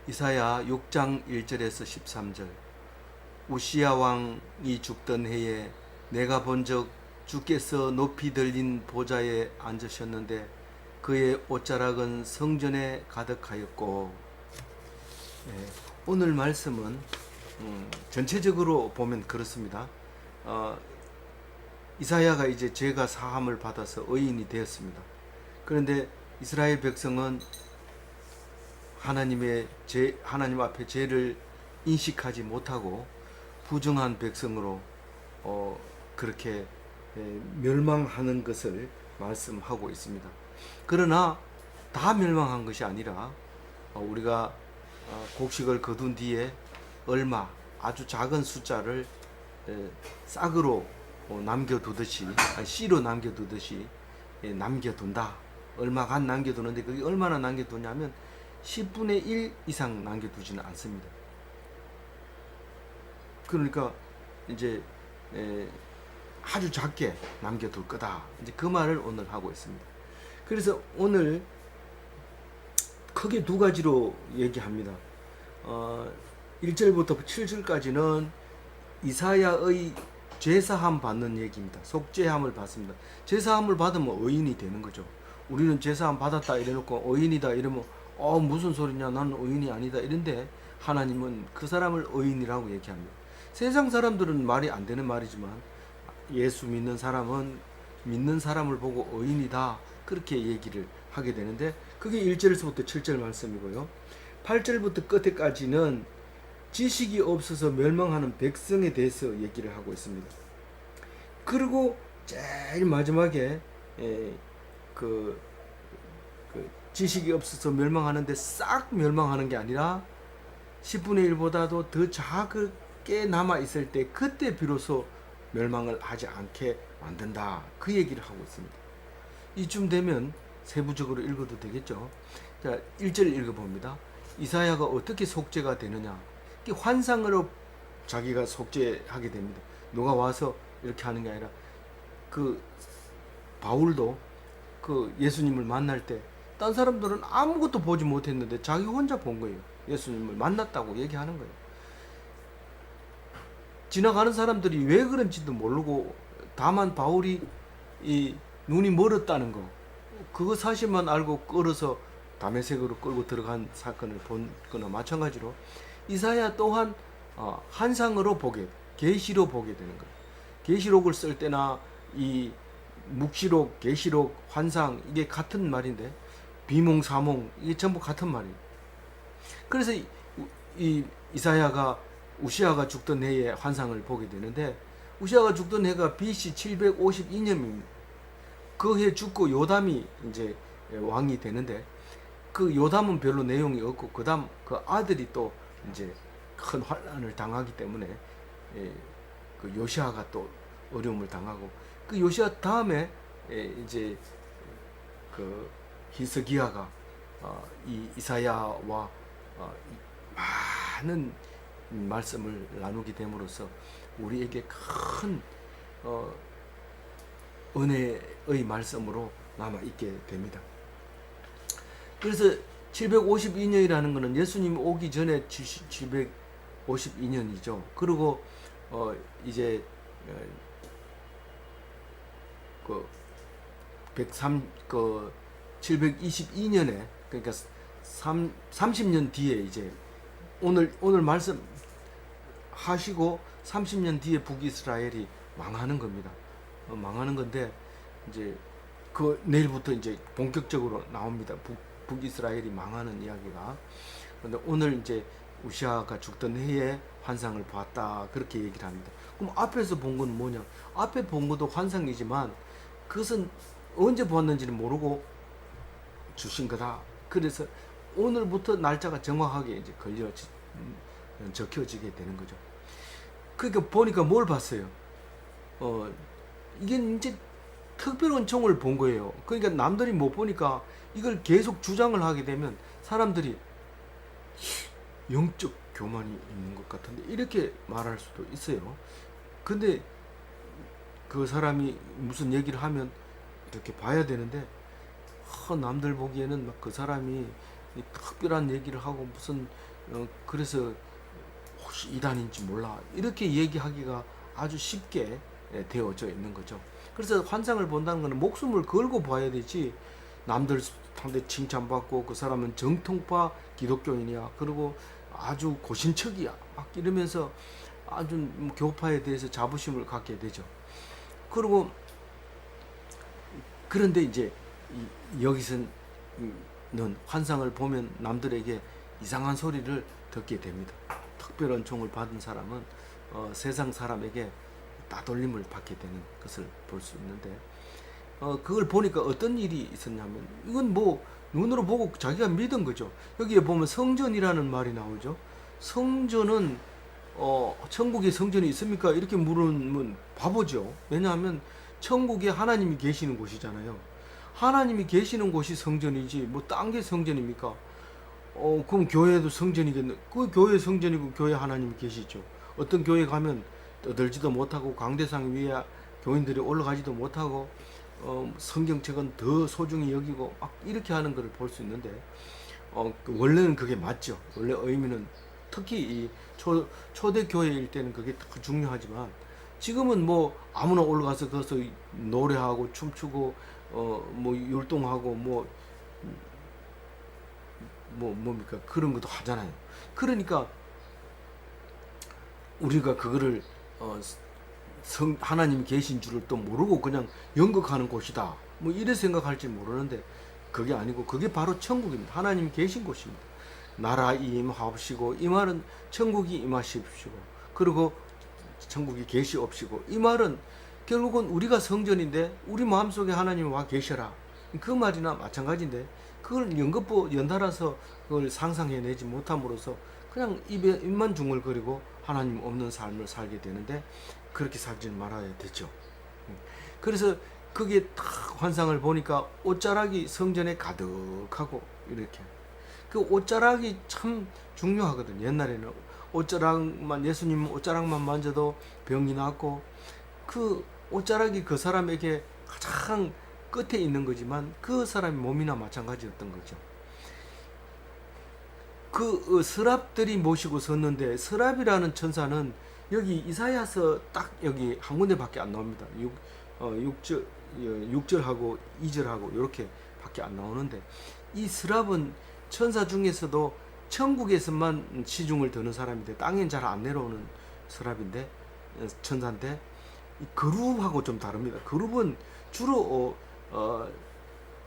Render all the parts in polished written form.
이사야 6장 1절에서 13절. 우시야 왕이 죽던 해에 내가 본적 주께서 높이 들린 보좌에 앉으셨는데 그의 옷자락은 성전에 가득하였고. 예, 오늘 말씀은 전체적으로 보면 그렇습니다. 이사야가 이제 죄가 사함을 받아서 의인이 되었습니다. 그런데 이스라엘 백성은 하나님 앞에 죄를 인식하지 못하고 부정한 백성으로 그렇게 멸망하는 것을 말씀하고 있습니다. 그러나 다 멸망한 것이 아니라 우리가 곡식을 거둔 뒤에 얼마 아주 작은 숫자를 싹으로 남겨두듯이 씨로 남겨두듯이 남겨둔다. 얼마간 남겨두는데 그게 얼마나 남겨두냐면 10분의 1 이상 남겨두지는 않습니다. 그러니까 이제 아주 작게 남겨둘 거다. 이제 그 말을 오늘 하고 있습니다. 그래서 오늘 크게 두 가지로 얘기합니다. 1절부터 7절까지는 이사야의 제사함 받는 얘기입니다. 속죄함을 받습니다. 제사함을 받으면 의인이 되는 거죠. 우리는 제사함 받았다 이래놓고 의인이다 이러면 무슨 소리냐, 나는 의인이 아니다 이런데 하나님은 그 사람을 의인이라고 얘기합니다. 세상 사람들은 말이 안 되는 말이지만 예수 믿는 사람은 믿는 사람을 보고 의인이다 그렇게 얘기를 하게 되는데 그게 1절에서부터 7절 말씀이고요. 8절부터 끝에까지는 지식이 없어서 멸망하는 백성에 대해서 얘기를 하고 있습니다. 그리고 제일 마지막에 그 지식이 없어서 멸망하는데 싹 멸망하는 게 아니라 10분의 1보다도 더 작게 남아있을 때 그때 비로소 멸망을 하지 않게 만든다. 그 얘기를 하고 있습니다. 이쯤 되면 세부적으로 읽어도 되겠죠. 자, 1절 읽어봅니다. 이사야가 어떻게 속죄가 되느냐. 환상으로 자기가 속죄하게 됩니다. 누가 와서 이렇게 하는 게 아니라 그 바울도 그 예수님을 만날 때 딴 사람들은 아무것도 보지 못했는데 자기 혼자 본 거예요. 예수님을 만났다고 얘기하는 거예요. 지나가는 사람들이 왜 그런지도 모르고 다만 바울이 이 눈이 멀었다는 거 그거 사실만 알고 끌어서 다메섹으로 끌고 들어간 사건을 본 거나 마찬가지로 이사야 또한 환상으로 보게 계시로 보게 되는 거예요. 계시록을 쓸 때나 이 묵시록, 계시록, 환상 이게 같은 말인데 비몽, 사몽 이게 전부 같은 말이에요. 그래서 이 이사야가 우시아가 죽던 해에 환상을 보게 되는데 우시아가 죽던 해가 BC 752년입니다. 그 해 죽고 요담이 이제 왕이 되는데 그 요담은 별로 내용이 없고 그다음 그 아들이 또 이제 큰 환란을 당하기 때문에 그 요시아가 또 어려움을 당하고 그 요시아 다음에 이제 그 히스기야가 이 이사야와 많은 말씀을 나누게 됨으로써 우리에게 큰 은혜의 말씀으로 남아 있게 됩니다. 그래서 752년이라는 것은 예수님 오기 전에 752년이죠. 그리고 이제 그 722년에 그러니까 30년 뒤에 이제 오늘 말씀 하시고 30년 뒤에 북이스라엘이 망하는 겁니다. 망하는 건데 이제 그 내일부터 이제 본격적으로 나옵니다. 북이스라엘이 망하는 이야기가. 그런데 오늘 이제 우시아가 죽던 해에 환상을 보았다 그렇게 얘기를 합니다. 그럼 앞에서 본 건 뭐냐? 앞에 본 것도 환상이지만 그것은 언제 보았는지는 모르고 주신 거다. 그래서 오늘부터 날짜가 정확하게 이제 적혀지게 되는 거죠. 그러니까 보니까 뭘 봤어요? 이게 이제 특별한 총을 본 거예요. 그러니까 남들이 못 보니까 이걸 계속 주장을 하게 되면 사람들이 영적 교만이 있는 것 같은데 이렇게 말할 수도 있어요. 근데 그 사람이 무슨 얘기를 하면 이렇게 봐야 되는데 남들 보기에는 막 그 사람이 특별한 얘기를 하고 무슨 그래서 혹시 이단인지 몰라 이렇게 얘기하기가 아주 쉽게 되어져 있는 거죠. 그래서 환상을 본다는 것은 목숨을 걸고 봐야 되지, 남들한테 칭찬받고 그 사람은 정통파 기독교인이야, 그리고 아주 고신척이야 막 이러면서 아주 교파에 대해서 자부심을 갖게 되죠. 그리고 그런데 이제 여기서는 환상을 보면 남들에게 이상한 소리를 듣게 됩니다. 특별한 종을 받은 사람은 세상 사람에게 따돌림을 받게 되는 것을 볼 수 있는데, 그걸 보니까 어떤 일이 있었냐면, 이건 뭐 눈으로 보고 자기가 믿은 거죠. 여기에 보면 성전이라는 말이 나오죠. 성전은 천국에 성전이 있습니까? 이렇게 물으면 바보죠. 왜냐하면 천국에 하나님이 계시는 곳이잖아요. 하나님이 계시는 곳이 성전이지 뭐 딴 게 성전입니까? 그럼 교회도 성전이겠네. 그 교회 성전이고 교회 하나님이 계시죠. 어떤 교회 가면 떠들지도 못하고 강대상 위에 교인들이 올라가지도 못하고 성경책은 더 소중히 여기고 막 이렇게 하는 것을 볼 수 있는데, 원래는 그게 맞죠. 원래 의미는 특히 이 초대 교회일 때는 그게 더 중요하지만, 지금은 뭐 아무나 올라가서 거기서 노래하고 춤추고 뭐 율동하고 뭡니까 그런 것도 하잖아요. 그러니까 우리가 그거를 하나님 계신 줄을 또 모르고 그냥 연극하는 곳이다 뭐 이래 생각할지 모르는데, 그게 아니고 그게 바로 천국입니다. 하나님이 계신 곳입니다. 나라 임하옵시고, 이 말은 천국이 임하십시오. 그리고 천국이 계시옵시고, 이 말은 결국은 우리가 성전인데 우리 마음속에 하나님이 와 계셔라, 그 말이나 마찬가지인데, 그걸 연달아서 그걸 상상해내지 못함으로써 그냥 입만 중얼거리고 하나님 없는 삶을 살게 되는데, 그렇게 살지 말아야 되죠. 그래서 그게 딱 환상을 보니까 옷자락이 성전에 가득하고, 이렇게 그 옷자락이 참 중요하거든요. 옛날에는 옷자락만, 예수님 옷자락만 만져도 병이 났고, 그 옷자락이 그 사람에게 가장 끝에 있는 거지만 그 사람의 몸이나 마찬가지였던 거죠. 그 서랍들이 모시고 섰는데, 서랍이라는 천사는 여기 이사야서 딱 여기 한 군데밖에 안 나옵니다. 6절하고 2절하고 이렇게 밖에 안 나오는데, 이 서랍은 천사 중에서도 천국에서만 시중을 드는 사람인데 땅엔 잘 안 내려오는 서랍인데, 천사인데, 이 그룹하고 좀 다릅니다. 그룹은 주로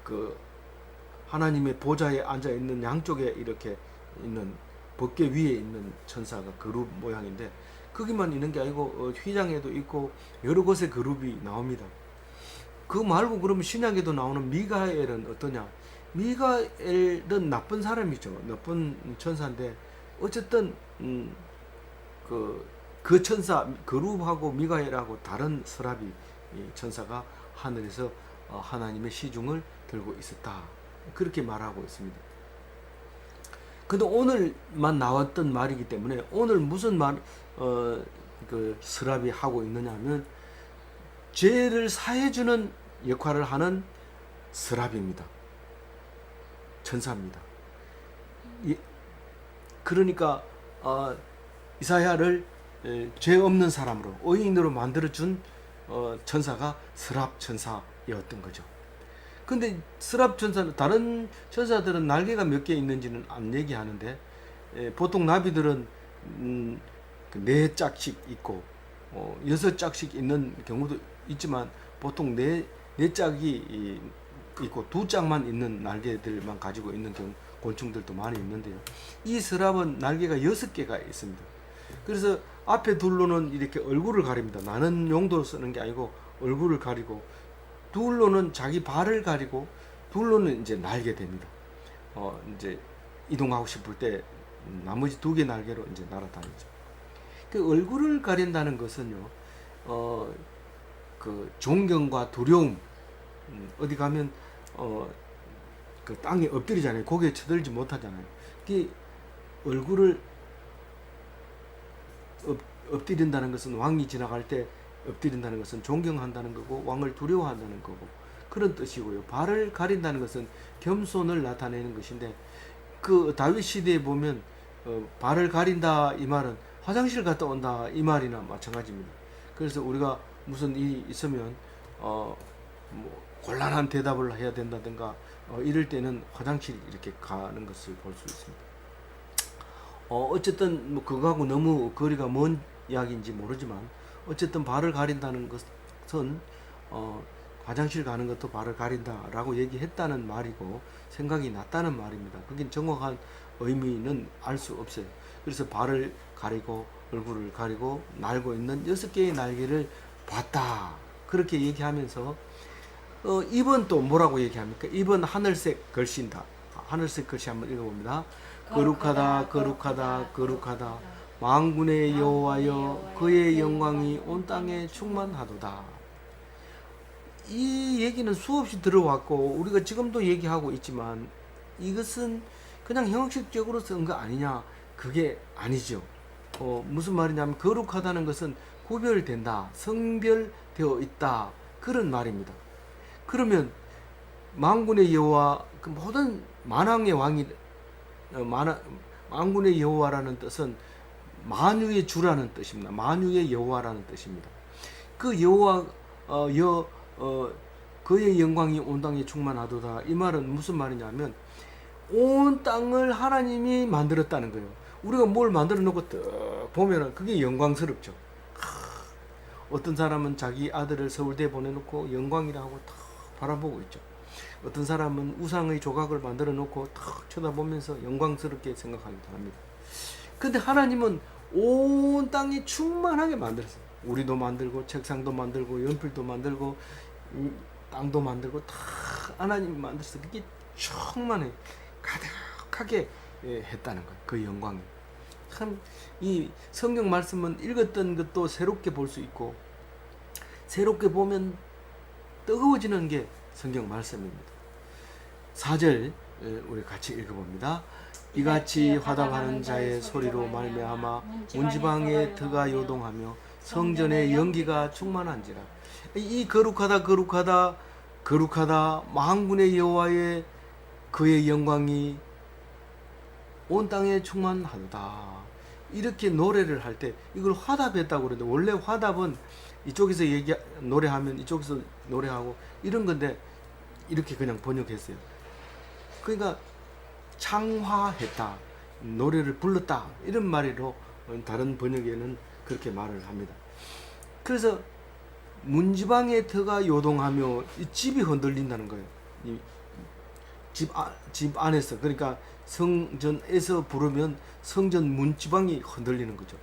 그 하나님의 보좌에 앉아 있는 양쪽에 이렇게 있는 법궤 위에 있는 천사가 그룹 모양인데, 거기만 있는 게 아니고 휘장에도 있고 여러 곳에 그룹이 나옵니다. 그 말고 그러면 신약에도 나오는 미가엘은 어떠냐? 미가엘은 나쁜 사람이죠. 나쁜 천사인데, 어쨌든 그 천사 그룹하고 미가엘하고 다른 서랍이, 천사가 하늘에서 하나님의 시중을 들고 있었다, 그렇게 말하고 있습니다. 근데 오늘만 나왔던 말이기 때문에, 오늘 무슨 그 서랍이 하고 있느냐 하면, 죄를 사해주는 역할을 하는 서랍입니다. 천사입니다. 그러니까 이사야를 죄 없는 사람으로, 의인으로 만들어준 천사가 서랍 천사였던 거죠. 근데 서랍 천사는, 다른 천사들은 날개가 몇 개 있는지는 안 얘기하는데, 보통 나비들은 4짝씩 있고 6짝씩 있는 경우도 있지만, 보통 4짝이 있고 2짝만 있는 날개들만 가지고 있는 곤충들도 많이 있는데요. 이 서랍은 날개가 6개가 있습니다. 그래서 앞에 둘로는 이렇게 얼굴을 가립니다. 나는 용도로 쓰는 게 아니고 얼굴을 가리고, 둘로는 자기 발을 가리고, 둘로는 이제 날게 됩니다. 이제 이동하고 싶을 때 나머지 2개 날개로 이제 날아다니죠. 그 얼굴을 가린다는 것은요, 그 존경과 두려움, 어디 가면 그 땅에 엎드리잖아요. 고개 쳐들지 못하잖아요. 그 얼굴을 엎드린다는 것은, 왕이 지나갈 때 엎드린다는 것은 존경한다는 거고, 왕을 두려워한다는 거고, 그런 뜻이고요. 발을 가린다는 것은 겸손을 나타내는 것인데, 그 다윗 시대에 보면 발을 가린다 이 말은 화장실 갔다 온다 이 말이나 마찬가지입니다. 그래서 우리가 무슨 일이 있으면 뭐 곤란한 대답을 해야 된다든가 이럴 때는 화장실 이렇게 가는 것을 볼 수 있습니다. 어쨌든 뭐 그거하고 너무 거리가 먼 이야기인지 모르지만 어쨌든 발을 가린다는 것은 화장실 가는 것도 발을 가린다라고 얘기했다는 말이고 생각이 났다는 말입니다. 그게 정확한 의미는 알 수 없어요. 그래서 발을 가리고 얼굴을 가리고 날고 있는 6개의 날개를 봤다. 그렇게 얘기하면서 입은 또 뭐라고 얘기합니까? 입은 하늘색 글씨인다. 하늘색 글씨 한번 읽어봅니다. 거룩하다 거룩하다 거룩하다 만군의 여호와여 그의 영광이 온 땅에 충만하도다. 이 얘기는 수없이 들어왔고 우리가 지금도 얘기하고 있지만 이것은 그냥 형식적으로 쓴 거 아니냐? 그게 아니죠. 무슨 말이냐면 거룩하다는 것은 구별된다, 성별되어 있다 그런 말입니다. 그러면 만군의 여호와 그 모든 만왕의 왕이 만군의 여호와라는 뜻은 만유의 주라는 뜻입니다. 만유의 여호와라는 뜻입니다. 그 여호와 그의 영광이 온 땅에 충만하도다. 이 말은 무슨 말이냐면 온 땅을 하나님이 만들었다는 거예요. 우리가 뭘 만들어 놓고 딱 보면은 그게 영광스럽죠. 어떤 사람은 자기 아들을 서울대에 보내놓고 영광이라고 탁 바라보고 있죠. 어떤 사람은 우상의 조각을 만들어 놓고 탁 쳐다보면서 영광스럽게 생각하기도 합니다. 근데 하나님은 온 땅이 충만하게 만들었어요. 우리도 만들고 책상도 만들고 연필도 만들고 땅도 만들고 다 하나님이 만들어서 그게 충만해 가득하게 했다는 거예요. 그 영광이. 참 이 성경 말씀은 읽었던 것도 새롭게 볼 수 있고 새롭게 보면 뜨거워지는 게 성경 말씀입니다. 4절 우리 같이 읽어봅니다. 이같이 화답하는 자의 소리로 말미암아 문지방에 드가 요동하며 성전의 연기가 충만한지라. 이 거룩하다 거룩하다 거룩하다 만군의 여호와의 그의 영광이 온 땅에 충만하도다. 이렇게 노래를 할 때 이걸 화답했다고 그러는데 원래 화답은 이쪽에서 노래하면 이쪽에서 노래하고 이런 건데 이렇게 그냥 번역했어요. 그러니까 창화했다, 노래를 불렀다 이런 말로 다른 번역에는 그렇게 말을 합니다. 그래서 문지방의 터가 요동하며 이 집이 흔들린다는 거예요. 이 집 안에서 그러니까 성전에서 부르면 성전 문지방이 흔들리는 거죠.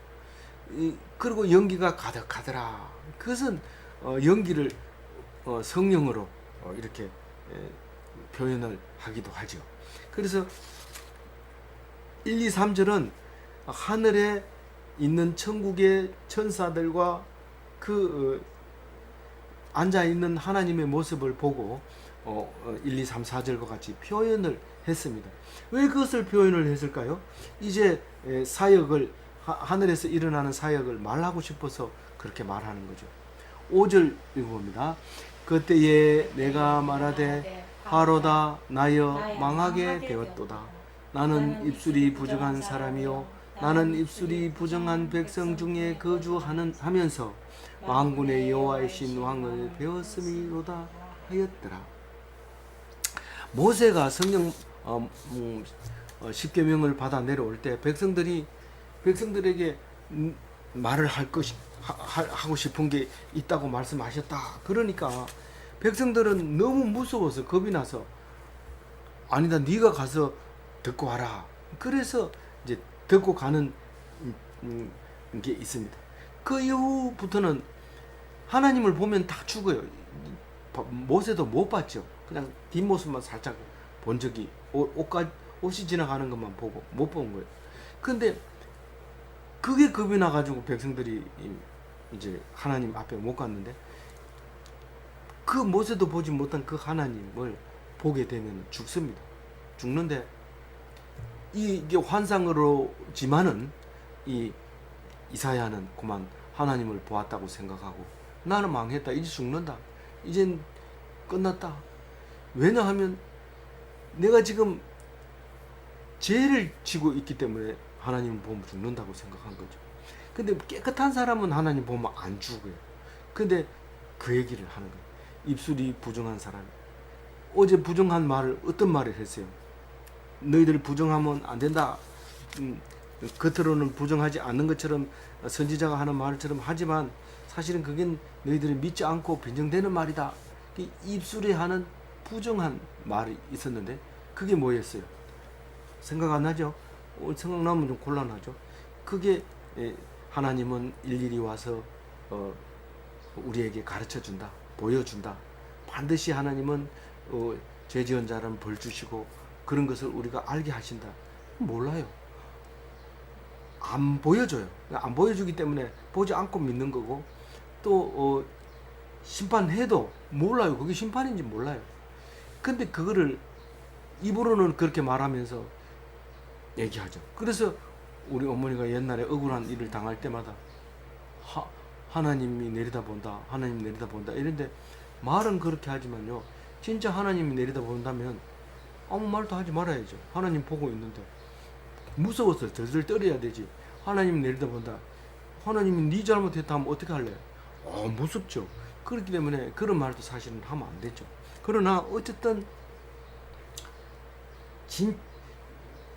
그리고 연기가 가득하더라. 그것은 연기를 성령으로 이렇게 표현을 하기도 하죠. 그래서 1, 2, 3절은 하늘에 있는 천국의 천사들과 그 앉아있는 하나님의 모습을 보고 1, 2, 3, 4절과 같이 표현을 했습니다. 왜 그것을 표현을 했을까요? 이제 사역을 하늘에서 일어나는 사역을 말하고 싶어서 그렇게 말하는 거죠. 5절 읽어봅니다. 그때에 내가 말하되 하로다 나여 망하게 되었도다. 나는 입술이 부정한 사람이요 나는 입술이 부정한 백성 중에 거주하면서 만군의 여호와이신 왕을 배웠음이로다 하였더라. 모세가 성령 십계명을 받아 내려올 때 백성들에게 말을 하고 싶은 게 있다고 말씀하셨다. 그러니까 백성들은 너무 무서워서 겁이 나서 아니다 네가 가서 듣고 와라. 그래서 이제 듣고 가는 게 있습니다. 그 이후부터는 하나님을 보면 다 죽어요. 모세도 못 봤죠. 그냥 뒷모습만 살짝 본 적이 옷이 지나가는 것만 보고 못 본 거예요. 근데 그게 겁이 나가지고 백성들이 이제 하나님 앞에 못 갔는데 그 모세도 보지 못한 그 하나님을 보게 되면 죽습니다. 죽는데 이게 환상으로지만은 이 이사야는 그만 하나님을 보았다고 생각하고 나는 망했다. 이제 죽는다. 이젠 끝났다. 왜냐하면 내가 지금 죄를 지고 있기 때문에 하나님 보면 죽는다고 생각한 거죠. 근데 깨끗한 사람은 하나님 보면 안 죽어요. 근데 그 얘기를 하는 거예요. 입술이 부정한 사람. 어제 부정한 말을 어떤 말을 했어요? 너희들 부정하면 안 된다. 겉으로는 부정하지 않는 것처럼 선지자가 하는 말처럼 하지만 사실은 그게 너희들이 믿지 않고 변정되는 말이다. 입술에 하는 부정한 말이 있었는데 그게 뭐였어요? 생각 안 나죠? 생각나면 좀 곤란하죠. 그게 하나님은 일일이 와서 우리에게 가르쳐 준다, 보여준다. 반드시 하나님은 죄 지은 자는 벌 주시고 그런 것을 우리가 알게 하신다. 몰라요. 안 보여줘요. 안 보여주기 때문에 보지 않고 믿는 거고 또 심판해도 몰라요. 그게 심판인지 몰라요. 근데 그거를 입으로는 그렇게 말하면서 얘기하죠. 그래서 우리 어머니가 옛날에 억울한 일을 당할 때마다 하나님이 내려다본다, 하나님 내려다본다 이런데 말은 그렇게 하지만요, 진짜 하나님이 내려다본다면 아무 말도 하지 말아야죠. 하나님 보고 있는데 무서워서 덜덜 떨어야 되지. 하나님 내려다본다, 하나님이 네 잘못했다 하면 어떻게 할래? 무섭죠. 그렇기 때문에 그런 말도 사실은 하면 안 되죠. 그러나 어쨌든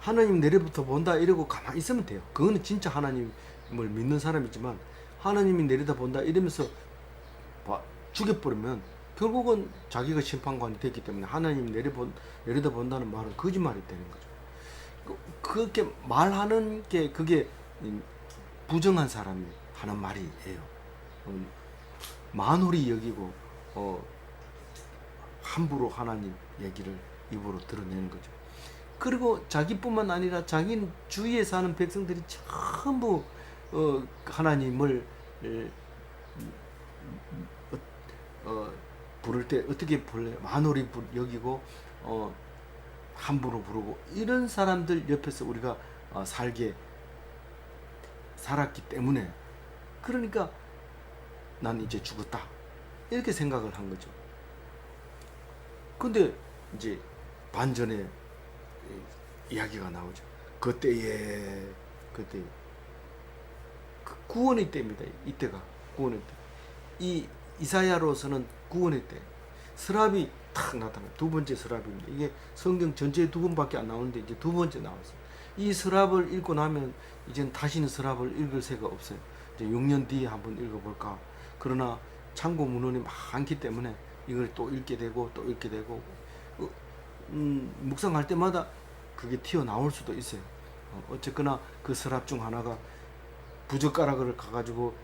하나님 내려부터 본다 이러고 가만히 있으면 돼요. 그거는 진짜 하나님을 믿는 사람이지만 하나님이 내려다본다 이러면서 죽여버리면 결국은 자기가 심판관이 됐기 때문에 하나님 내려다본다는 말은 거짓말이 되는 거죠. 그렇게 말하는 게 그게 부정한 사람이 하는 말이에요. 만홀히 여기고 함부로 하나님 얘기를 입으로 드러내는 거죠. 그리고 자기뿐만 아니라 자기 주위에 사는 백성들이 전부 하나님을 부를 때 어떻게 불러요? 만홀히 여기고 함부로 부르고 이런 사람들 옆에서 우리가 살았기 때문에 그러니까 난 이제 죽었다 이렇게 생각을 한 거죠. 근데 이제 반전에 이야기가 나오죠. 그때 구원의 때입니다. 이때가 구원의 때. 이 이사야로서는 구원의 때. 스랍이 탁 나타나요. 두 번째 스랍입니다. 이게 성경 전체에 두 번밖에 안 나오는데 이제 두 번째 나왔어요. 이 스랍을 읽고 나면 이젠 다시는 스랍을 읽을 새가 없어요. 이제 6년 뒤에 한번 읽어볼까. 그러나 참고 문헌이 많기 때문에 이걸 또 읽게 되고 또 읽게 되고 묵상할 때마다 그게 튀어나올 수도 있어요. 어쨌거나 그 서랍 중 하나가 부젓가락을 가가지고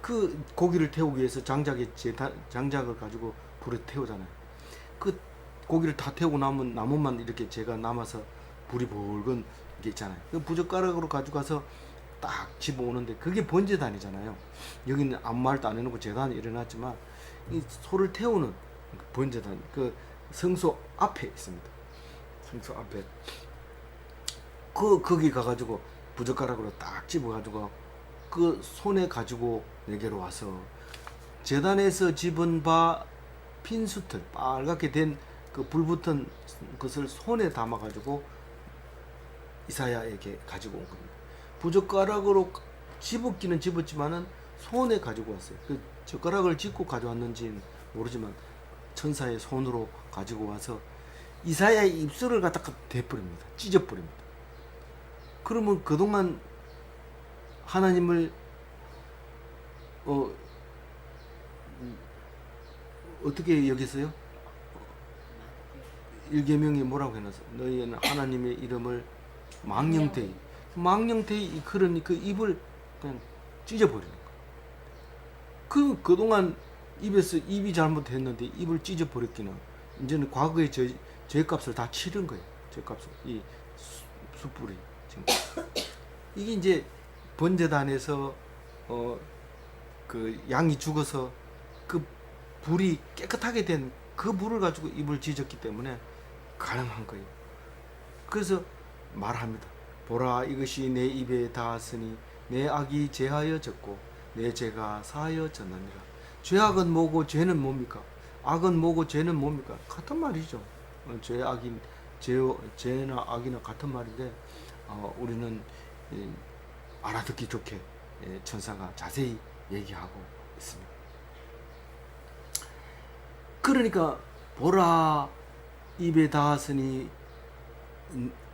그 고기를 태우기 위해서 장작을 가지고 불에 태우잖아요. 그 고기를 다 태우고 남은 나무만 이렇게 제가 남아서 불이 벌건 게 있잖아요. 그 부젓가락으로 가지고 가서 딱 집어오는데 그게 번제단이잖아요. 여기는 아무 말도 안 해놓고 제단이 일어났지만 이 소를 태우는 번제단 그 성소 앞에 있습니다. 성소 앞에 거기 가가지고 부젓가락으로 딱 집어가지고 그 손에 가지고 내게로 와서 제단에서 집은 바 핀수틀 빨갛게 된 그 불붙은 것을 손에 담아가지고 이사야에게 가지고 온 겁니다. 부젓가락으로 집었기는 집었지만은 손에 가지고 왔어요. 그 젓가락을 짚고 가져왔는지는 모르지만 천사의 손으로 가지고 와서 이사야의 입술을 갖다가 대버립니다. 찢어버립니다. 그러면 그동안 하나님을 어떻게 여기서요? 1계명이 뭐라고 해놨어요? 너희는 하나님의 이름을 망령되이 그러니 그 입을 그냥 찢어버리는 거예요. 그동안 입이 잘못했는데 입을 찢어버렸기는 이제는 과거의 죄값을 다 치른 거예요. 죄값을 이 숯불이 지금 이게 이제 번제단에서 그 양이 죽어서 그 불이 깨끗하게 된 그 불을 가지고 입을 찢었기 때문에 가능한 거예요. 그래서 말합니다. 보라 이것이 내 입에 닿았으니 내 악이 제하여 졌고 내 죄가 사하여 졌느니라. 죄악은 뭐고 죄는 뭡니까? 악은 뭐고 죄는 뭡니까? 같은 말이죠. 죄나 악이나 같은 말인데 우리는 알아듣기 좋게 천사가 자세히 얘기하고 있습니다. 그러니까 보라, 입에 닿았으니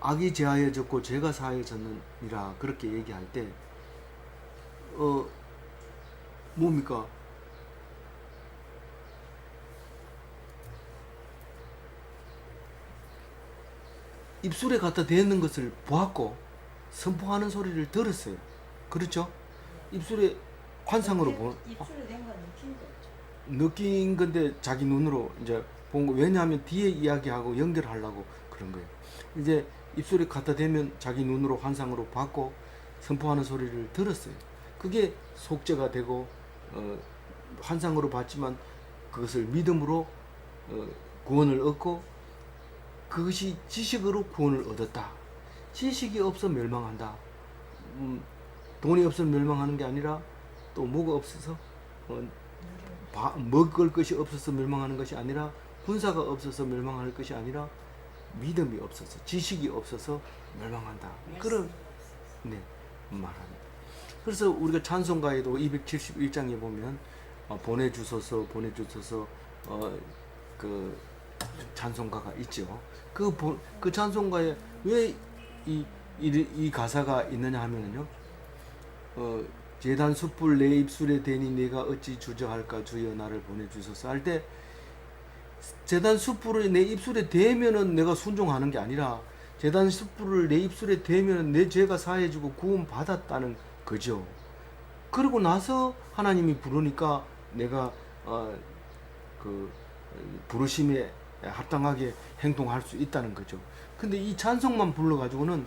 악이 제하여졌고 죄가 사하여졌느니라, 그렇게 얘기할 때 뭡니까? 입술에 갖다 대는 것을 보았고 선포하는 소리를 들었어요. 그렇죠? 입술에 환상으로 입술에 댄 건 느낀 거죠. 느낀 건데 자기 눈으로 이제 본 거. 왜냐하면 뒤에 이야기하고 연결하려고 그런 거예요. 이제 입술에 갖다 대면 자기 눈으로 환상으로 봤고 선포하는 소리를 들었어요. 그게 속죄가 되고 환상으로 봤지만 그것을 믿음으로 구원을 얻고, 그것이 지식으로 구원을 얻었다. 지식이 없어 멸망한다. 돈이 없어 멸망하는 게 아니라, 또 뭐가 없어서 먹을 것이 없어서 멸망하는 것이 아니라, 군사가 없어서 멸망할 것이 아니라, 믿음이 없어서, 지식이 없어서 멸망한다. 그런 말합니다. 그래서 우리가 찬송가에도 271장에 보면 보내주소서 그 찬송가가 있죠. 그 찬송가에 왜 이 가사가 있느냐 하면요, 제단 숯불 내 입술에 대니 내가 어찌 주저할까, 주여 나를 보내주소서 할 때, 제단 숯불을 내 입술에 대면은 내가 순종하는 게 아니라, 제단 숯불을 내 입술에 대면은 내 죄가 사해지고 구원 받았다는 거죠. 그러고 나서 하나님이 부르니까 내가 그 부르심에 합당하게 행동할 수 있다는 거죠. 근데 이 찬송만 불러가지고는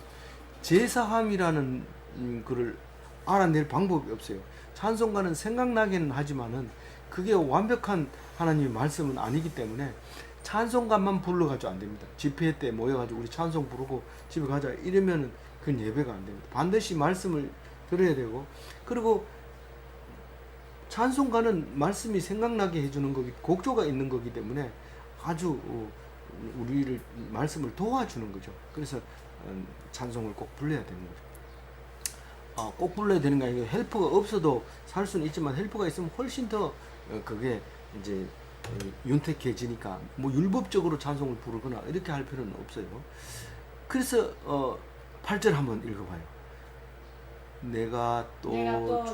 제사함이라는 그를 알아낼 방법이 없어요. 찬송가는 생각나기는 하지만은 그게 완벽한 하나님의 말씀은 아니기 때문에 찬송가만 불러가지고 안 됩니다. 집회 때 모여가지고 우리 찬송 부르고 집에 가자 이러면은 그건 예배가 안 됩니다. 반드시 말씀을 들어야 되고, 그리고 찬송가는 말씀이 생각나게 해주는 거기, 곡조가 있는 거기 때문에 아주 우리를 말씀을 도와주는 거죠. 그래서 찬송을 꼭 불러야 되는 거죠. 꼭 불러야 되는 게 아니고 헬퍼가 없어도 살 수는 있지만, 헬퍼가 있으면 훨씬 더 그게 이제 윤택해지니까 뭐 율법적으로 찬송을 부르거나 이렇게 할 필요는 없어요. 그래서 8절 한번 읽어봐요. 내가 또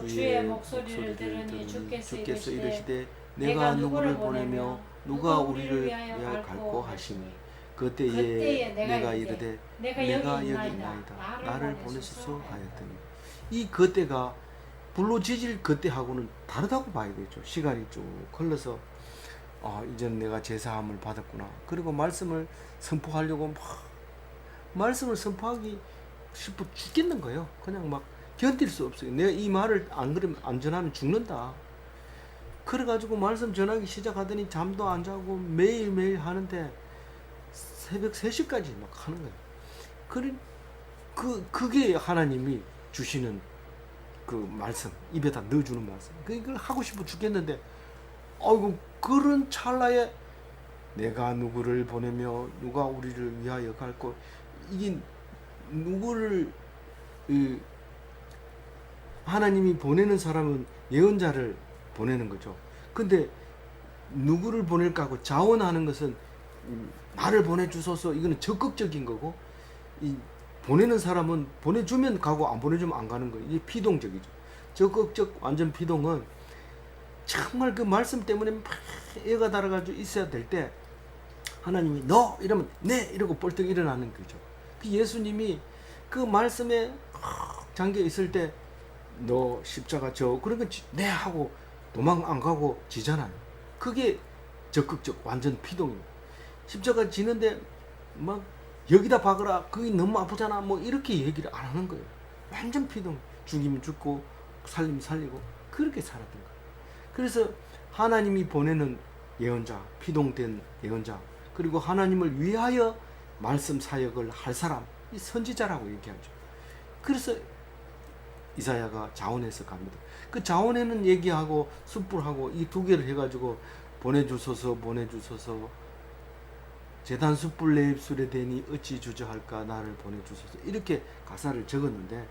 주의 목소리를 들으니 주께서 이르시되 내가 누구를 보내며 누가 우리를 위하여 갈고 하시니, 그때에 내가 이르되 내가 여기 있나이다, 나를 보내소서 하였더니. 이 그때가 불로지질 그때하고는 다르다고 봐야 되죠. 시간이 쭉 흘러서 이제는 내가 제사함을 받았구나. 그리고 말씀을 선포하려고 막 말씀을 선포하기 싶어 죽겠는 거예요. 그냥 막 견딜 수 없어요. 내가 이 말을 안 전하면 죽는다. 그래가지고 말씀 전하기 시작하더니 잠도 안 자고 매일매일 하는데 새벽 3시까지 막 하는 거예요. 그게 하나님이 주시는 그 말씀, 입에다 넣어주는 말씀. 그걸 하고 싶어 죽겠는데, 그런 찰나에 내가 누구를 보내며 누가 우리를 위하여 갈고, 이게 누구를 하나님이 보내는 사람은 예언자를 보내는 거죠. 근데 누구를 보낼까 하고 자원하는 것은 나를 보내주소서, 이거는 적극적인 거고, 이 보내는 사람은 보내주면 가고 안 보내주면 안 가는 거예요. 이게 피동적이죠. 적극적 완전 피동은 정말 그 말씀 때문에 막 애가 달아가지고 있어야 될 때 하나님이 너 이러면 네 이러고 벌떡 일어나는 거죠. 그 예수님이 그 말씀에 잠겨 있을 때 너 십자가 져 그러면 네 하고 도망 안 가고 지잖아요. 그게 적극적 완전 피동입니다. 십자가 지는데 막 여기다 박으라, 그게 너무 아프잖아, 뭐 이렇게 얘기를 안 하는 거예요. 완전 피동. 죽이면 죽고 살리면 살리고 그렇게 살았던 거예요. 그래서 하나님이 보내는 예언자, 피동된 예언자, 그리고 하나님을 위하여 말씀 사역을 할 사람, 이 선지자라고 얘기하죠. 그래서 이사야가 자원해서 갑니다. 그 자원에는 얘기하고 숯불하고 이 두 개를 해가지고 보내주소서 제단 숯불 내 입술에 대니 어찌 주저할까, 나를 보내주소서, 이렇게 가사를 적었는데,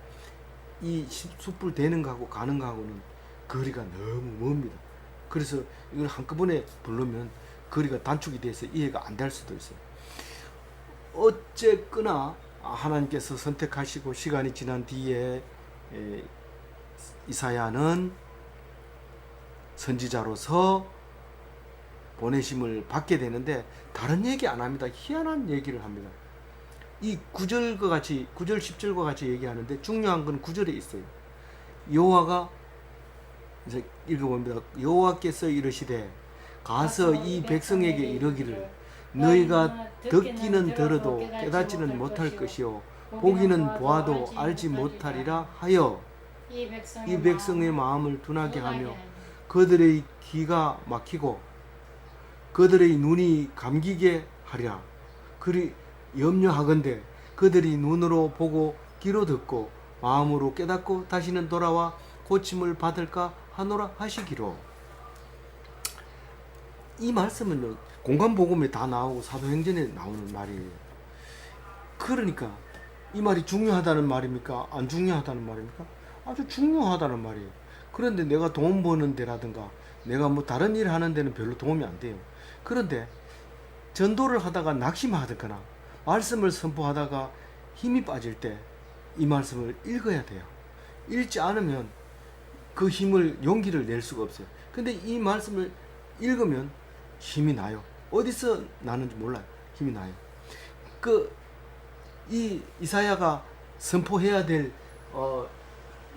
이 숯불 되는 거하고 가는 거하고는 거리가 너무 멉니다. 그래서 이걸 한꺼번에 부르면 거리가 단축이 돼서 이해가 안 될 수도 있어요. 어쨌거나 하나님께서 선택하시고 시간이 지난 뒤에 이사야는 선지자로서 보내심을 받게 되는데 다른 얘기 안 합니다. 희한한 얘기를 합니다. 이 9절과 같이 9절 10절과 같이 얘기하는데 중요한 건 9절에 있어요. 여호와가 이제 읽어봅니다. 여호와께서 이르시되 가서 이 백성에게 이르기를 너희가 듣기는 들어도 깨닫지는 못할 것이요 보기는 보아도 알지 못하리라 하여 이 백성의 마음을 둔하게 하며 그들의 귀가 막히고 그들의 눈이 감기게 하리라. 그리 염려하건대 그들이 눈으로 보고 귀로 듣고 마음으로 깨닫고 다시는 돌아와 고침을 받을까 하노라 하시기로. 이 말씀은요 공간복음에 다 나오고 사도행전에 나오는 말이에요. 그러니까 이 말이 중요하다는 말입니까? 안 중요하다는 말입니까? 아주 중요하다는 말이에요. 그런데 내가 돈 버는 데라든가 내가 뭐 다른 일 하는 데는 별로 도움이 안 돼요. 그런데 전도를 하다가 낙심하거나 말씀을 선포하다가 힘이 빠질 때 이 말씀을 읽어야 돼요. 읽지 않으면 그 힘을 용기를 낼 수가 없어요. 근데 이 말씀을 읽으면 힘이 나요. 어디서 나는지 몰라요. 힘이 나요. 이 이사야가 선포해야 될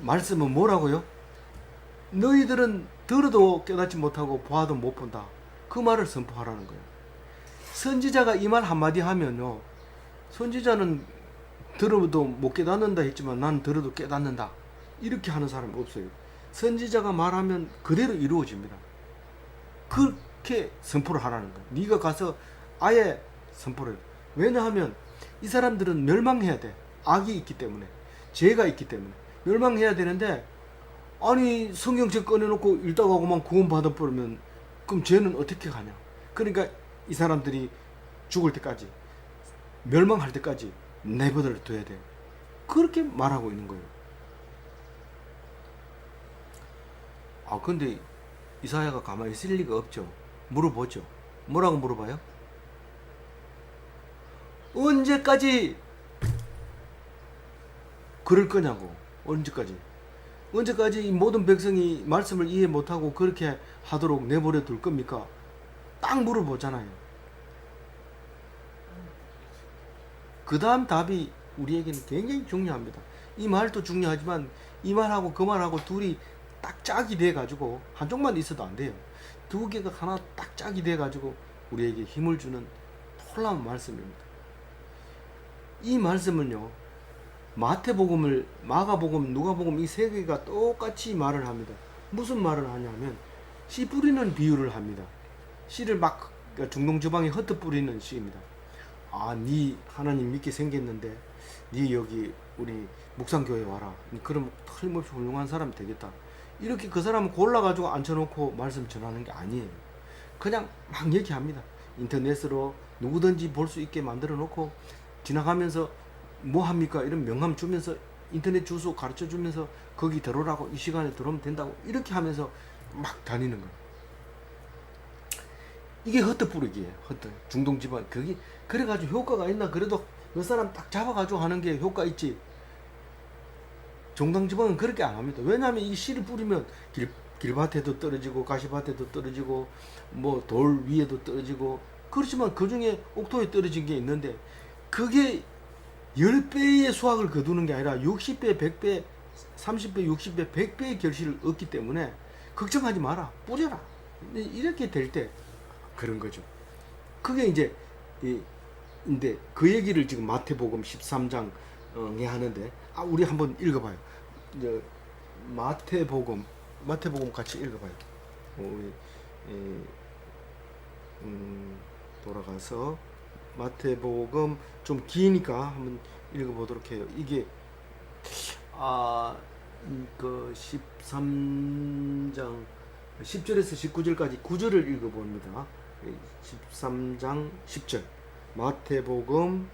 말씀은 뭐라고요? 너희들은 들어도 깨닫지 못하고 보아도 못 본다. 그 말을 선포하라는 거예요. 선지자가 이 말 한마디 하면요, 선지자는 들어도 못 깨닫는다 했지만 난 들어도 깨닫는다 이렇게 하는 사람이 없어요. 선지자가 말하면 그대로 이루어집니다. 그렇게 선포를 하라는 거예요. 네가 가서 아예 선포를. 왜냐하면 이 사람들은 멸망해야 돼. 악이 있기 때문에, 죄가 있기 때문에 멸망해야 되는데, 아니 성경책 꺼내놓고 읽다가고만 구원받아 버리면 그럼 죄는 어떻게 가냐. 그러니까 이 사람들이 죽을 때까지, 멸망할 때까지 내버려 둬야 돼. 그렇게 말하고 있는 거예요. 근데 이사야가 가만히 있을 리가 없죠. 물어보죠. 뭐라고 물어봐요? 언제까지 그럴 거냐고. 언제까지 이 모든 백성이 말씀을 이해 못하고 그렇게 하도록 내버려 둘 겁니까? 딱 물어보잖아요. 그 다음 답이 우리에게는 굉장히 중요합니다. 이 말도 중요하지만 이 말하고 그 말하고 둘이 딱 짝이 돼가지고 한쪽만 있어도 안 돼요. 두 개가 하나 딱 짝이 돼가지고 우리에게 힘을 주는 놀라운 말씀입니다. 이 말씀은요, 마태복음을, 마가복음, 누가복음 이 세 개가 똑같이 말을 합니다. 무슨 말을 하냐면 씨 뿌리는 비유를 합니다. 씨를 막 중동주방에 흩어 뿌리는 씨입니다. 네 하나님 믿게 생겼는데 네 여기 우리 묵상교회 와라. 그럼 틀림없이 훌륭한 사람이 되겠다. 이렇게 그 사람을 골라가지고 앉혀놓고 말씀 전하는 게 아니에요. 그냥 막 얘기합니다. 인터넷으로 누구든지 볼 수 있게 만들어 놓고 지나가면서 뭐 합니까? 이런 명함 주면서 인터넷 주소 가르쳐 주면서 거기 들어오라고, 이 시간에 들어오면 된다고, 이렇게 하면서 막 다니는 거예요. 이게 흩어뿌리기예요. 중동 집안. 그게 그래가지고 효과가 있나? 그래도 그 사람 딱 잡아가지고 하는 게 효과 있지. 중동 집안은 그렇게 안 합니다. 왜냐하면 이 씨를 뿌리면 길밭에도 떨어지고 가시밭에도 떨어지고 뭐 돌 위에도 떨어지고, 그렇지만 그 중에 옥토에 떨어진 게 있는데 그게 10배의 수확을 거두는 게 아니라 60배, 100배, 30배, 60배, 100배의 결실을 얻기 때문에 걱정하지 마라. 뿌려라. 이렇게 될 때 그런 거죠. 그게 이제 근데 그 얘기를 지금 마태복음 13장에 하는데, 우리 한번 읽어봐요. 이제 마태복음 같이 읽어봐요. 우리 돌아가서 마태복음 좀 기니까 한번 읽어보도록 해요. 이게 그 13장 10절에서 19절까지 9절을 읽어봅니다. 13장 10절 마태복음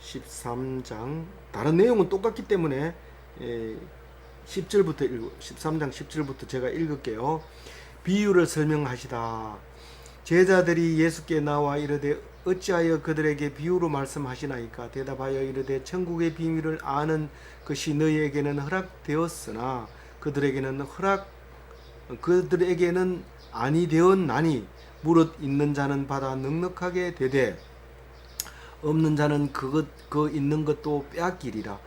13장, 다른 내용은 똑같기 때문에 10절부터 13장 10절부터 제가 읽을게요. 비유를 설명하시다. 제자들이 예수께 나와 이르되 어찌하여 그들에게 비유로 말씀하시나이까? 대답하여 이르되 천국의 비밀을 아는 것이 너희에게는 허락되었으나 그들에게는 아니 되었나니 무릇 있는 자는 받아 넉넉하게 되되 없는 자는 그 있는 것도 빼앗기리라.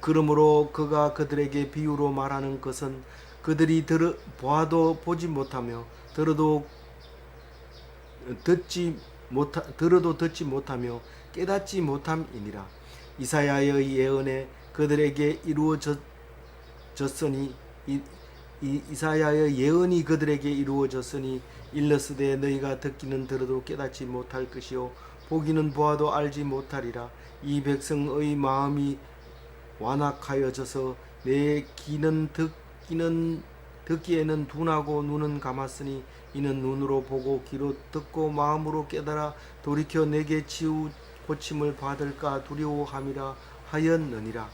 그러므로 그가 그들에게 비유로 말하는 것은 그들이 보아도 보지 못하며 들어도 듣지 못하며 깨닫지 못함이니라. 이사야의 예언에 그들에게 이루어졌으니 이사야의 예언이 그들에게 이루어졌으니 일러스되 너희가 듣기는 들어도 깨닫지 못할 것이요 보기는 보아도 알지 못하리라. 이 백성의 마음이 완악하여져서 내 귀는 듣기에는 둔하고 눈은 감았으니 이는 눈으로 보고 귀로 듣고 마음으로 깨달아 돌이켜 내게 치유 고침을 받을까 두려워함이라 하였느니라.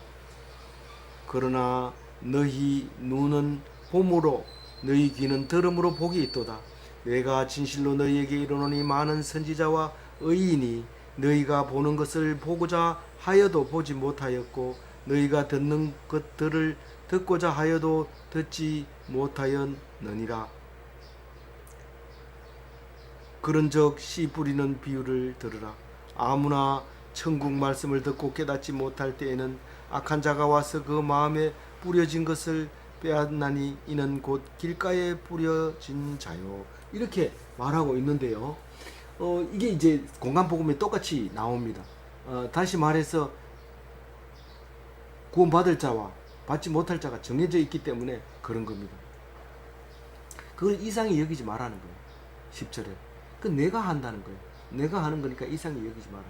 그러나 너희 눈은 봄으로 너희 귀는 들음으로 복이 있도다. 내가 진실로 너희에게 이르노니 많은 선지자와 의인이 너희가 보는 것을 보고자 하여도 보지 못하였고 너희가 듣는 것들을 듣고자 하여도 듣지 못하였느니라. 그런즉 씨 뿌리는 비유를 들으라. 아무나 천국 말씀을 듣고 깨닫지 못할 때에는 악한 자가 와서 그 마음에 뿌려진 것을 빼앗나니 이는 곧 길가에 뿌려진 자요. 이렇게 말하고 있는데요. 이게 이제 공간복음에 똑같이 나옵니다. 다시 말해서 구원받을 자와 받지 못할 자가 정해져 있기 때문에 그런 겁니다. 그걸 이상히 여기지 말라는 거예요. 10절에. 그 내가 한다는 거예요. 내가 하는 거니까 이상히 여기지 마라.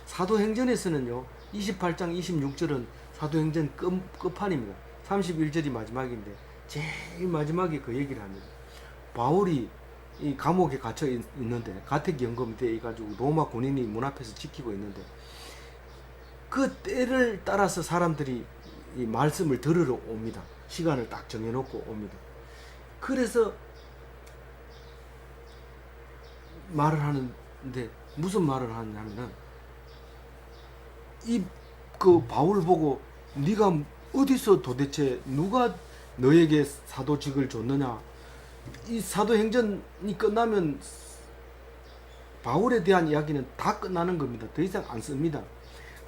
사도행전에서는요. 28장 26절은 사도행전 끝판입니다. 31절이 마지막인데 제일 마지막에 그 얘기를 합니다. 바울이 이 감옥에 갇혀 있는데 가택연금돼 가지고 로마 군인이 문 앞에서 지키고 있는데 그 때를 따라서 사람들이 이 말씀을 들으러 옵니다. 시간을 딱 정해놓고 옵니다. 그래서 말을 하는데 무슨 말을 하냐면은 그 바울 보고 네가 어디서 도대체 누가 너에게 사도직을 줬느냐. 이 사도행전이 끝나면 바울에 대한 이야기는 다 끝나는 겁니다. 더 이상 안 씁니다.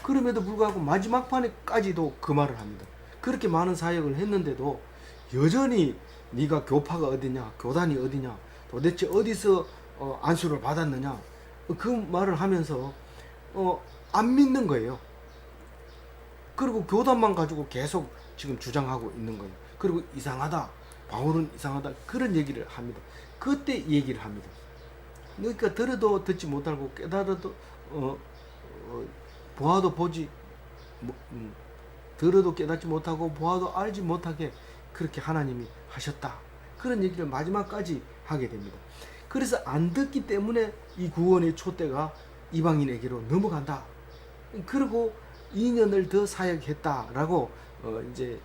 그럼에도 불구하고 마지막 판에까지도 그 말을 합니다. 그렇게 많은 사역을 했는데도 여전히 네가 교파가 어디냐, 교단이 어디냐, 도대체 어디서 안수를 받았느냐, 그 말을 하면서 안 믿는 거예요. 그리고 교단만 가지고 계속 지금 주장하고 있는 거예요. 그리고 이상하다, 바울은 이상하다, 그런 얘기를 합니다. 그때 얘기를 합니다. 그러니까 들어도 듣지 못하고 깨달아도 보아도 보지 들어도 깨닫지 못하고 보아도 알지 못하게 그렇게 하나님이 하셨다. 그런 얘기를 마지막까지 하게 됩니다. 그래서 안 듣기 때문에 이 구원의 촛대가 이방인에게로 넘어간다. 그리고 2년을 더 사역했다라고 이제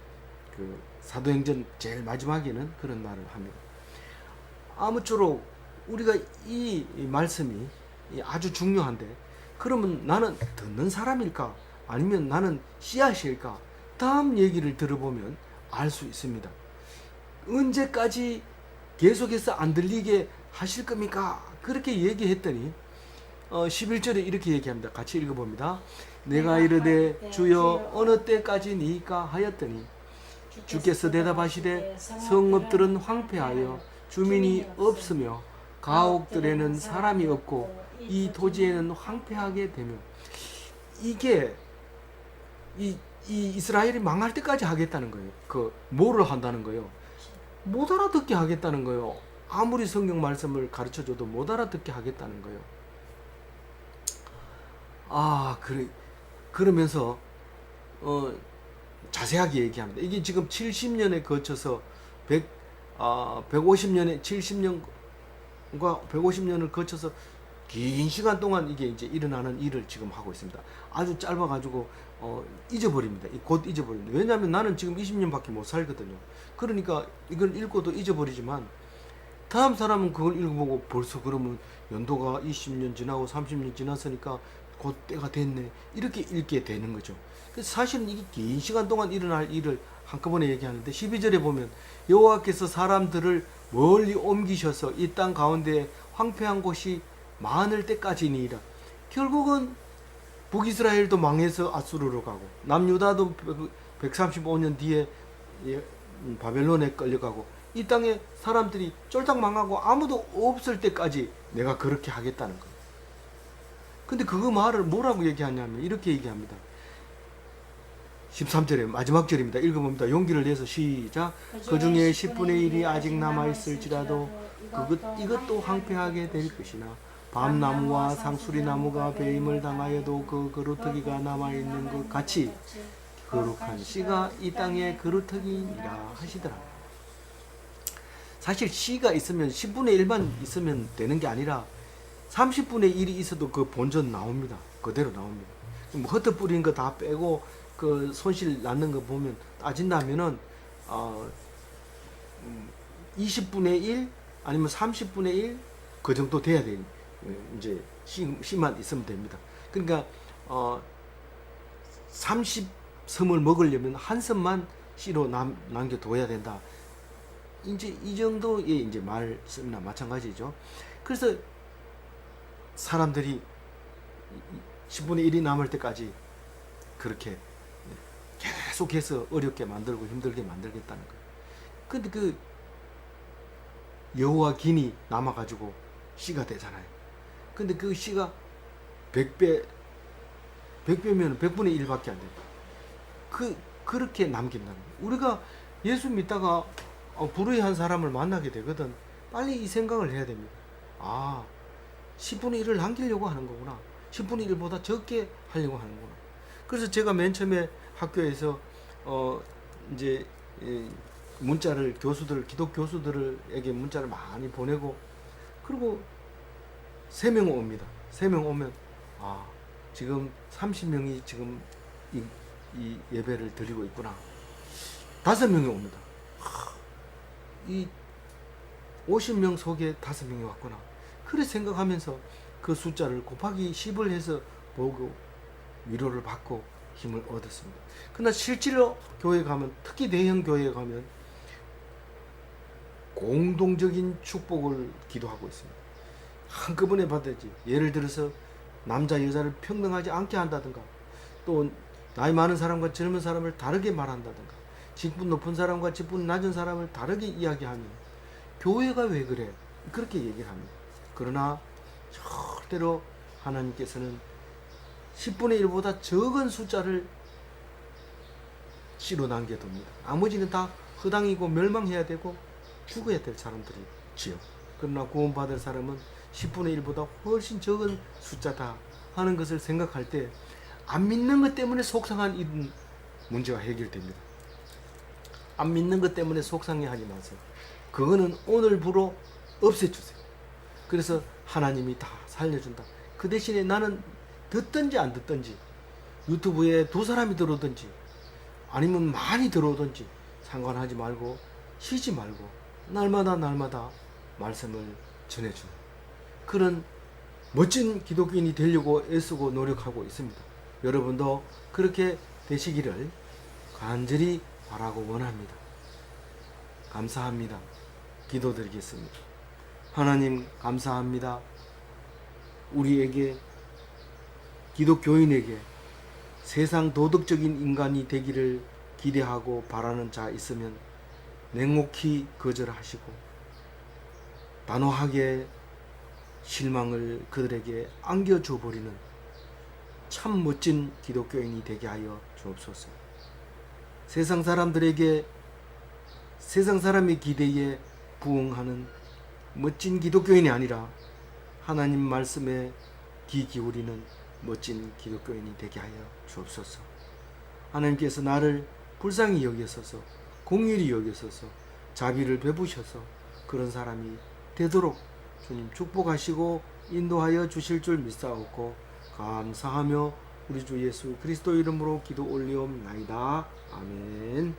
그 사도행전 제일 마지막에는 그런 말을 합니다. 아무쪼록 우리가 이 말씀이 아주 중요한데, 그러면 나는 듣는 사람일까? 아니면 나는 씨앗일까? 다음 얘기를 들어보면 알 수 있습니다. 언제까지 계속해서 안 들리게 하실 겁니까? 그렇게 얘기했더니 11절에 이렇게 얘기합니다. 같이 읽어봅니다. 내가 이르되 주여 어느 때까지니까 하였더니 주께서 대답하시되 성읍들은 황폐하여 주민이 없으며 가옥들에는 사람이 없고 이 토지에는 황폐하게 되며, 이게 이 이스라엘이 망할 때까지 하겠다는 거예요. 그 뭐를 한다는 거예요? 못 알아듣게 하겠다는 거예요. 아무리 성경 말씀을 가르쳐줘도 못 알아듣게 하겠다는 거예요. 그러면서 자세하게 얘기합니다. 이게 지금 70년에 거쳐서 150년에 70년과 150년을 거쳐서 긴 시간 동안 이게 이제 일어나는 일을 지금 하고 있습니다. 아주 짧아가지고 잊어버립니다. 곧 잊어버립니다. 왜냐하면 나는 지금 20년밖에 못 살거든요. 그러니까 이걸 읽고도 잊어버리지만 다음 사람은 그걸 읽어보고 벌써 그러면 연도가 20년 지나고 30년 지났으니까 곧 때가 됐네. 이렇게 읽게 되는 거죠. 그래서 사실은 이게 긴 시간 동안 일어날 일을 한꺼번에 얘기하는데 12절에 보면 여호와께서 사람들을 멀리 옮기셔서 이 땅 가운데 황폐한 곳이 많을 때까지니이다. 결국은 북이스라엘도 망해서 아수르로 가고 남유다도 135년 뒤에 바벨론에 끌려가고 이 땅에 사람들이 쫄딱 망하고 아무도 없을 때까지 내가 그렇게 하겠다는 거예요. 근데 그거 말을 뭐라고 얘기하냐면 이렇게 얘기합니다. 13절에 마지막 절입니다. 읽어봅니다. 용기를 내서 시작. 그 중에 10분의 1이 아직 남아있을지라도 이것도 황폐하게 될 것이나 밤나무와 상수리나무가 배임을 당하여도 그 그루터기가 남아있는 것 같이 거룩한 씨가 이 땅에 그루터기니라 하시더라. 사실 씨가 있으면 10분의 1만 있으면 되는 게 아니라 30분의 1이 있어도 그 본전 나옵니다. 그대로 나옵니다. 뭐 흩어 뿌린 거 다 빼고 그 손실 났는 거 보면 따진다면은 20분의 1 아니면 30분의 1 그 정도 돼야 돼요. 이제 씨만 있으면 됩니다. 그러니까 30섬을 먹으려면 한 섬만 씨로 남겨둬야 된다. 이제 이 정도의 이제 말씀이나 마찬가지죠. 그래서 사람들이 10분의 1이 남을 때까지 그렇게 계속해서 어렵게 만들고 힘들게 만들겠다는 거예요. 근데 그 여호와 긴이 남아가지고 씨가 되잖아요. 근데 그 씨가 100배면 100분의 1밖에 안 돼요. 그렇게 남긴다는 거예요. 우리가 예수 믿다가 불의한 사람을 만나게 되거든. 빨리 이 생각을 해야 됩니다. 10분의 1을 남기려고 하는 거구나. 10분의 1보다 적게 하려고 하는구나. 그래서 제가 맨 처음에 학교에서 이제 문자를 기독 교수들에게 문자를 많이 보내고 그리고 3명 옵니다. 3명 오면 지금 30명이 지금 이 예배를 드리고 있구나. 5명이 옵니다. 이 50명 속에 5명이 왔구나. 그래 생각하면서 그 숫자를 곱하기 10을 해서 보고 위로를 받고 힘을 얻었습니다. 그러나 실제로 교회 가면, 특히 대형 교회에 가면 공동적인 축복을 기도하고 있습니다. 한꺼번에 받아야지. 예를 들어서 남자 여자를 평등하지 않게 한다든가, 또 나이 많은 사람과 젊은 사람을 다르게 말한다든가, 직분 높은 사람과 직분 낮은 사람을 다르게 이야기하면 교회가 왜 그래? 그렇게 얘기를 합니다. 그러나 절대로 하나님께서는 10분의 1보다 적은 숫자를 씨로 남겨둡니다. 나머지는 다 허당이고 멸망해야 되고 죽어야 될 사람들이지요. 그러나 구원받을 사람은 10분의 1보다 훨씬 적은 숫자다 하는 것을 생각할 때 안 믿는 것 때문에 속상한 이 문제가 해결됩니다. 안 믿는 것 때문에 속상해하지 마세요. 그거는 오늘부로 없애주세요. 그래서 하나님이 다 살려준다. 그 대신에 나는 듣든지 안 듣든지, 유튜브에 2사람이 들어오든지 아니면 많이 들어오든지 상관하지 말고 쉬지 말고 날마다 말씀을 전해주는 그런 멋진 기독교인이 되려고 애쓰고 노력하고 있습니다. 여러분도 그렇게 되시기를 간절히 바라고 원합니다. 감사합니다. 기도드리겠습니다. 하나님 감사합니다. 우리에게, 기독교인에게 세상 도덕적인 인간이 되기를 기대하고 바라는 자 있으면 냉혹히 거절하시고 단호하게 실망을 그들에게 안겨줘 버리는 참 멋진 기독교인이 되게 하여 주옵소서. 세상 사람들에게, 세상 사람의 기대에 부응하는 멋진 기독교인이 아니라 하나님 말씀에 귀 기울이는 멋진 기독교인이 되게 하여 주옵소서. 하나님께서 나를 불쌍히 여기소서, 공의를 여기소서, 자비를 베푸셔서 그런 사람이 되도록 주님 축복하시고 인도하여 주실 줄 믿사옵고 감사하며 우리 주 예수 그리스도 이름으로 기도 올리옵나이다. 아멘.